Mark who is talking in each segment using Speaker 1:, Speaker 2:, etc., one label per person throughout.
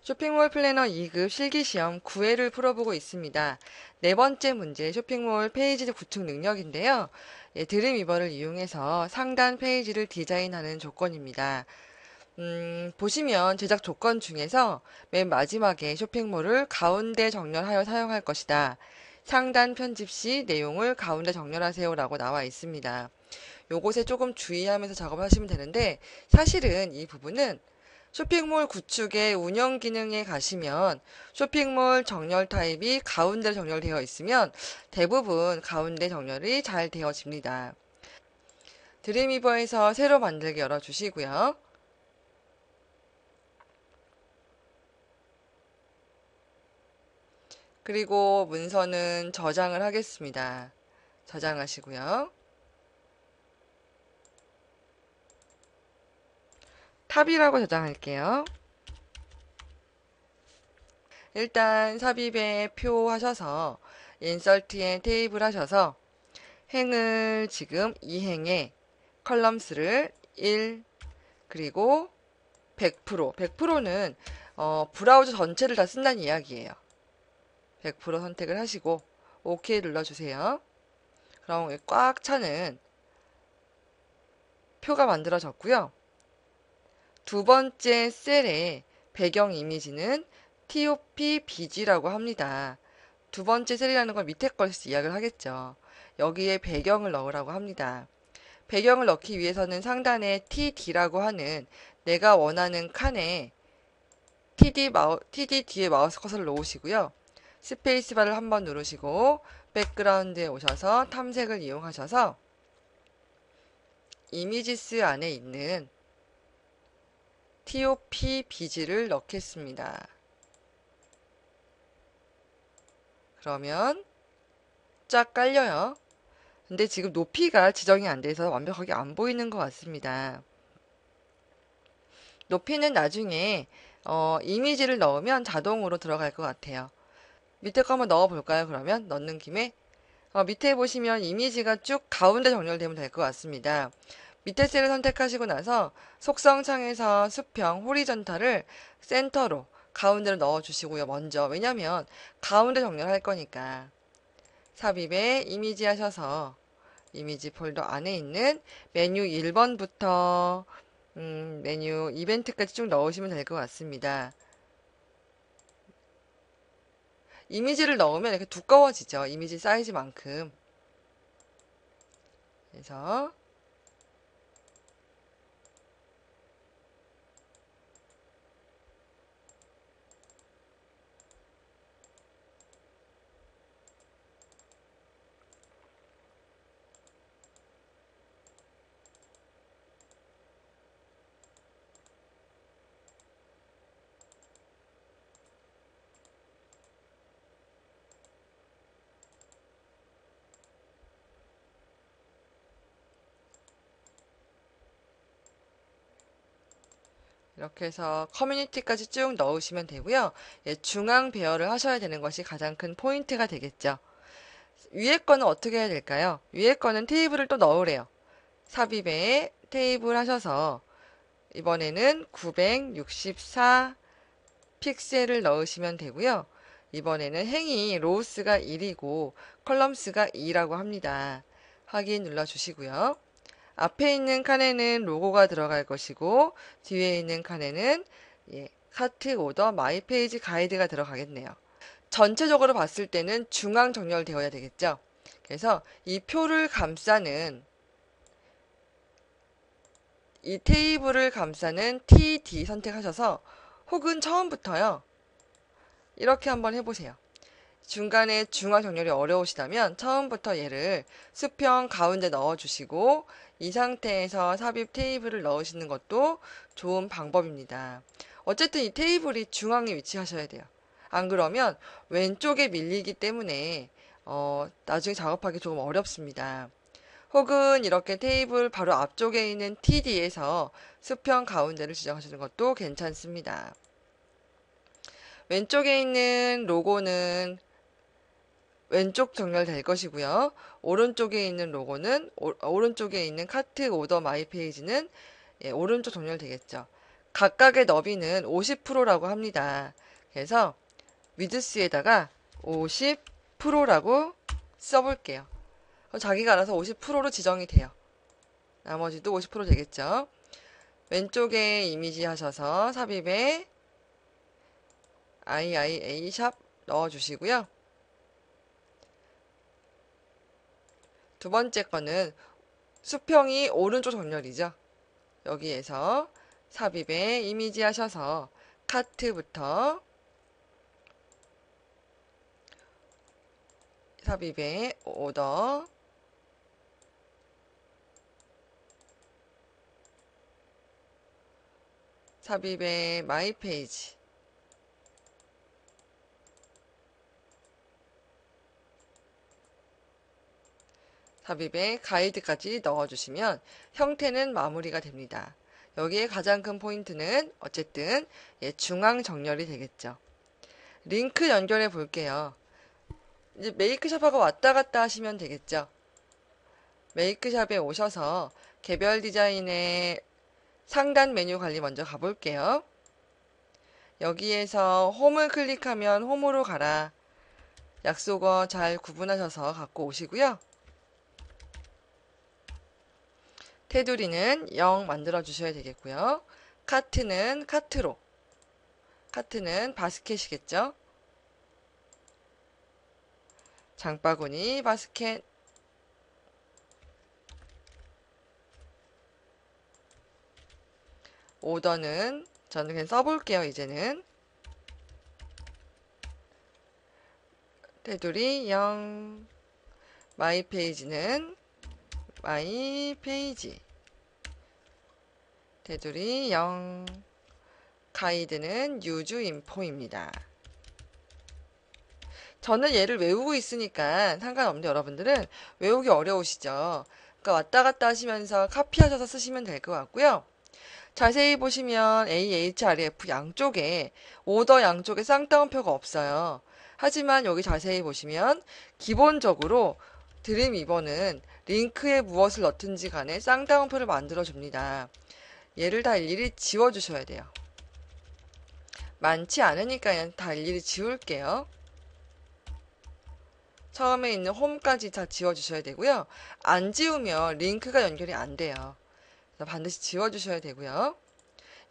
Speaker 1: 쇼핑몰 플래너 2급 실기시험 9회를 풀어보고 있습니다. 네 번째 문제 쇼핑몰 페이지 구축 능력인데요. 드림위버를 이용해서 상단 페이지를 디자인하는 조건입니다. 보시면 제작 조건 중에서 맨 마지막에 쇼핑몰을 가운데 정렬하여 사용할 것이다. 상단 편집 시 내용을 가운데 정렬하세요 라고 나와 있습니다. 요것에 조금 주의하면서 작업하시면 되는데 사실은 이 부분은 쇼핑몰 구축의 운영 기능에 가시면 쇼핑몰 정렬 타입이 가운데 정렬되어 있으면 대부분 가운데 정렬이 잘 되어집니다. 드림위버에서 새로 만들기 열어주시고요. 그리고 문서는 저장을 하겠습니다. 저장하시고요. 탑이라고 저장할게요. 일단 삽입에 표 하셔서 인설트에 테이블 하셔서 행을 지금 2행에 컬럼스를 1 그리고 100%, 100%는 브라우저 전체를 다 쓴다는 이야기예요. 100% 선택을 하시고 OK 눌러주세요. 그럼 꽉 차는 표가 만들어졌고요. 두 번째 셀의 배경 이미지는 TOP BG라고 합니다. 두 번째 셀이라는 건 밑에 것에서 이야기를 하겠죠. 여기에 배경을 넣으라고 합니다. 배경을 넣기 위해서는 상단에 TD라고 하는 내가 원하는 칸에 TD 뒤에 마우스 커서를 놓으시고요. 스페이스바를 한번 누르시고 백그라운드에 오셔서 탐색을 이용하셔서 이미지스 안에 있는 TOP BG를 넣겠습니다. 그러면 쫙 깔려요. 근데 지금 높이가 지정이 안 돼서 완벽하게 안 보이는 것 같습니다. 높이는 나중에 이미지를 넣으면 자동으로 들어갈 것 같아요. 밑에 거 한번 넣어볼까요? 그러면 넣는 김에 밑에 보시면 이미지가 쭉 가운데 정렬되면 될 것 같습니다. 밑에 셀을 선택하시고 나서 속성 창에서 수평 호리전탈을 센터로 가운데로 넣어주시고요. 먼저 왜냐면 가운데 정렬할 거니까 삽입에 이미지 하셔서 이미지 폴더 안에 있는 메뉴 1번부터 메뉴 이벤트까지 쭉 넣으시면 될 것 같습니다. 이미지를 넣으면 이렇게 두꺼워지죠. 이미지 사이즈만큼. 그래서 이렇게 해서 커뮤니티까지 쭉 넣으시면 되고요. 중앙 배열을 하셔야 되는 것이 가장 큰 포인트가 되겠죠. 위에 거는 어떻게 해야 될까요? 위에 거는 테이블을 또 넣으래요. 삽입에 테이블 하셔서 이번에는 964 픽셀을 넣으시면 되고요. 이번에는 행이 로우스가 1이고 컬럼스가 2라고 합니다. 확인 눌러주시고요. 앞에 있는 칸에는 로고가 들어갈 것이고 뒤에 있는 칸에는 카트 오더 마이 페이지 가이드가 들어가겠네요. 전체적으로 봤을 때는 중앙 정렬되어야 되겠죠. 그래서 이 표를 감싸는 이 테이블을 감싸는 TD 선택하셔서 혹은 처음부터요. 이렇게 한번 해보세요. 중간에 중앙 정렬이 어려우시다면 처음부터 얘를 수평 가운데 넣어주시고 이 상태에서 삽입 테이블을 넣으시는 것도 좋은 방법입니다. 어쨌든 이 테이블이 중앙에 위치하셔야 돼요. 안 그러면 왼쪽에 밀리기 때문에 나중에 작업하기 조금 어렵습니다. 혹은 이렇게 테이블 바로 앞쪽에 있는 TD에서 수평 가운데를 지정하시는 것도 괜찮습니다. 왼쪽에 있는 로고는 왼쪽 정렬될 것이고요. 오른쪽에 있는 로고는 오른쪽에 있는 카트 오더 마이 페이지는 오른쪽 정렬되겠죠. 각각의 너비는 50%라고 합니다. 그래서 위드스에다가 50%라고 써볼게요. 그럼 자기가 알아서 50%로 지정이 돼요. 나머지도 50% 되겠죠. 왼쪽에 이미지 하셔서 삽입에 IIA 샵 넣어주시고요. 두 번째 거는 수평이 오른쪽 정렬이죠. 여기에서 삽입에 이미지 하셔서 카트부터 삽입에 오더 삽입에 마이 페이지 삽입에 가이드까지 넣어주시면 형태는 마무리가 됩니다. 여기에 가장 큰 포인트는 어쨌든 중앙 정렬이 되겠죠. 링크 연결해 볼게요. 이제 메이크샵하고 왔다 갔다 하시면 되겠죠. 메이크샵에 오셔서 개별 디자인의 상단 메뉴 관리 먼저 가볼게요. 여기에서 홈을 클릭하면 홈으로 가라. 약속어 잘 구분하셔서 갖고 오시고요. 테두리는 0 만들어 주셔야 되겠고요. 카트는 카트로. 카트는 바스켓이겠죠. 장바구니 바스켓. 오더는 저는 그냥 써볼게요. 이제는 테두리 0. 마이 페이지는 마이 페이지. 테두리 0. 가이드는 유즈 인포입니다. 저는 얘를 외우고 있으니까 상관없는데 여러분들은 외우기 어려우시죠? 그러니까 왔다 갔다 하시면서 카피하셔서 쓰시면 될 것 같고요. 자세히 보시면 AHREF 양쪽에 오더 양쪽에 쌍따옴표가 없어요. 하지만 여기 자세히 보시면 기본적으로 드림위버는 링크에 무엇을 넣든지 간에 쌍따옴표를 만들어 줍니다. 얘를 다 일일이 지워 주셔야 돼요. 많지 않으니까 그냥 다 일일이 지울게요. 처음에 있는 홈까지 다 지워주셔야 되고요. 안 지우면 링크가 연결이 안 돼요. 그래서 반드시 지워주셔야 되고요.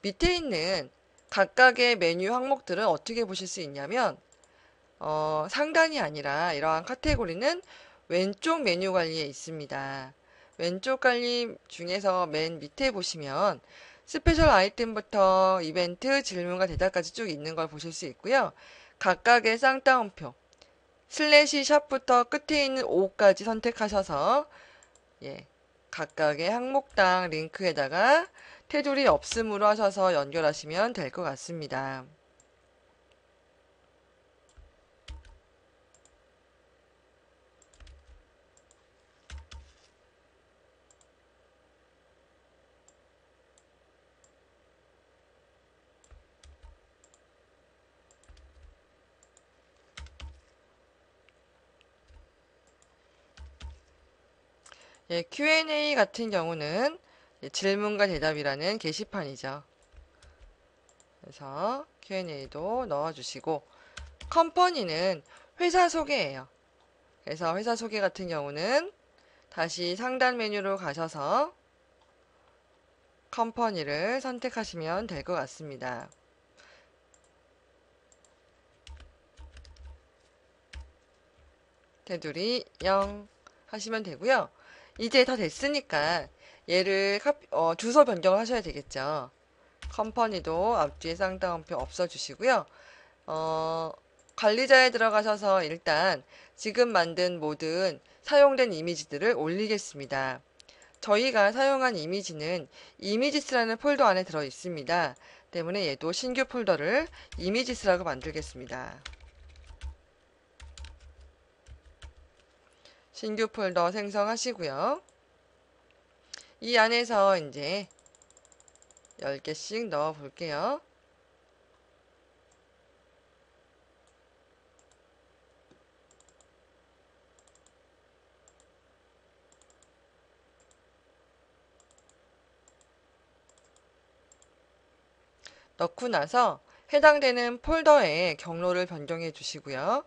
Speaker 1: 밑에 있는 각각의 메뉴 항목들은 어떻게 보실 수 있냐면 상단이 아니라 이러한 카테고리는 왼쪽 메뉴 관리에 있습니다. 왼쪽 관리 중에서 맨 밑에 보시면 스페셜 아이템부터 이벤트, 질문과 대답까지 쭉 있는 걸 보실 수 있고요. 각각의 쌍따옴표 슬래시 샵부터 끝에 있는 5까지 선택하셔서 각각의 항목당 링크에다가 테두리 없음으로 하셔서 연결하시면 될 것 같습니다. Q&A 같은 경우는 질문과 대답이라는 게시판이죠. 그래서 Q&A도 넣어주시고 컴퍼니는 회사 소개예요. 그래서 회사 소개 같은 경우는 다시 상단 메뉴로 가셔서 컴퍼니를 선택하시면 될 것 같습니다. 테두리 0 하시면 되고요. 이제 다 됐으니까 얘를 주소 변경을 하셔야 되겠죠. 컴퍼니도 앞뒤에 쌍따옴표 없어주시고요. 관리자에 들어가셔서 일단 지금 만든 모든 사용된 이미지들을 올리겠습니다. 저희가 사용한 이미지는 이미지스라는 폴더 안에 들어 있습니다. 때문에 얘도 신규 폴더를 이미지스라고 만들겠습니다. 신규 폴더 생성하시고요. 이 안에서 이제 10개씩 넣어 볼게요. 넣고 나서 해당되는 폴더의 경로를 변경해 주시고요.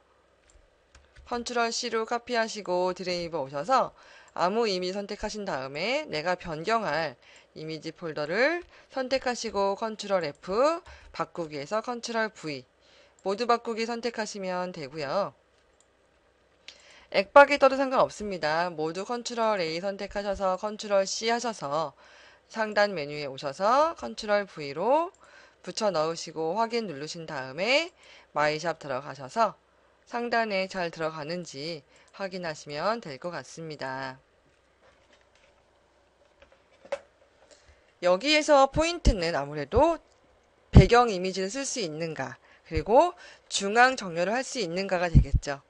Speaker 1: 컨트롤 C로 카피하시고 드래이브 오셔서 아무 이미지 선택하신 다음에 내가 변경할 이미지 폴더를 선택하시고 컨트롤 F, 바꾸기에서 컨트롤 V, 모두 바꾸기 선택하시면 되고요. 액박이 떠도 상관없습니다. 모두 컨트롤 A 선택하셔서 컨트롤 C 하셔서 상단 메뉴에 오셔서 컨트롤 V로 붙여 넣으시고 확인 누르신 다음에 마이샵 들어가셔서 상단에 잘 들어가는지 확인하시면 될 것 같습니다. 여기에서 포인트는 아무래도 배경 이미지를 쓸 수 있는가, 그리고 중앙 정렬을 할 수 있는가가 되겠죠.